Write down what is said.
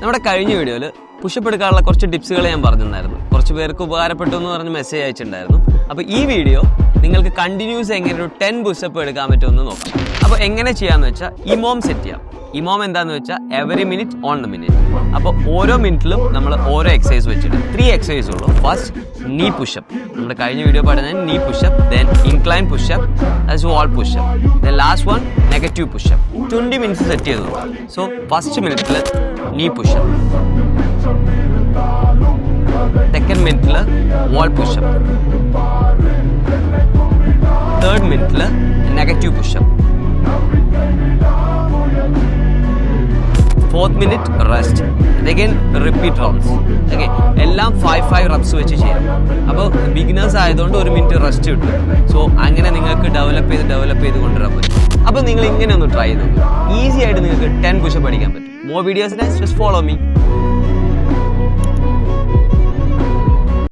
നമ്മുടെ കഴിഞ്ഞ വീഡിയോയിൽ പുഷപ്പ് എടുക്കാനുള്ള കുറച്ച് ടിപ്സുകൾ ഞാൻ പറഞ്ഞിട്ടുണ്ടായിരുന്നു. കുറച്ച് പേർക്ക് ഉപകാരപ്പെട്ടു എന്ന് പറഞ്ഞ് മെസ്സേജ് അയച്ചിട്ടുണ്ടായിരുന്നു. അപ്പോൾ ഈ വീഡിയോ നിങ്ങൾക്ക് കണ്ടിന്യൂസ് എങ്ങനെ ഒരു 10 പുഷപ്പ് എടുക്കാൻ പറ്റുമെന്ന് നോക്കാം. അപ്പോൾ എങ്ങനെ ചെയ്യാമെന്ന് വെച്ചാൽ ഇമോം സെറ്റ് ചെയ്യാം. ഇമോം എന്താണെന്ന് വെച്ചാൽ every minute on the minute. അപ്പോൾ ഓരോ മിനിറ്റിലും നമ്മൾ ഓരോ എക്സസൈസ് വെച്ചിട്ട് 3 എക്സസൈസ് ഉള്ളൂ. ഫസ്റ്റ് നീ പുഷപ്പ്, നമ്മുടെ കഴിഞ്ഞ വീഡിയോ പറഞ്ഞത് knee pushup, then incline pushup, that's wall pushup, then last one negative pushup. 20 minutes set ചെയ്തു. സോ ഫസ്റ്റ് മിനിറ്റിൽ നീ പുഷപ്പ്, സെക്കൻഡ് മിനിറ്റിൽ വാൾ പുഷപ്പ്, തേർഡ് മിനിറ്റിൽ negative pushup, fourth minute rest, again repeat rounds. Okay, എല്ലാം 5 reps വെച്ച് ചെയ്യാം. അപ്പോൾ beginners ആയതുകൊണ്ട് 1 minute rest കിട്ടും. സോ അങ്ങനെ നിങ്ങൾക്ക് ഡെവലപ്പ് ചെയ്ത് കൊണ്ടുവരാൻ പറ്റും. അപ്പോൾ നിങ്ങൾ ഇങ്ങനെ ഒന്ന് ട്രൈ ചെയ്ത് നോക്കുക. ഈസി ആയിട്ട് നിങ്ങൾക്ക് 10 പുഷപ്പ് പഠിക്കാൻ പറ്റും. മോർ വീഡിയോസിനെ ജസ്റ്റ് ഫോളോ മീ.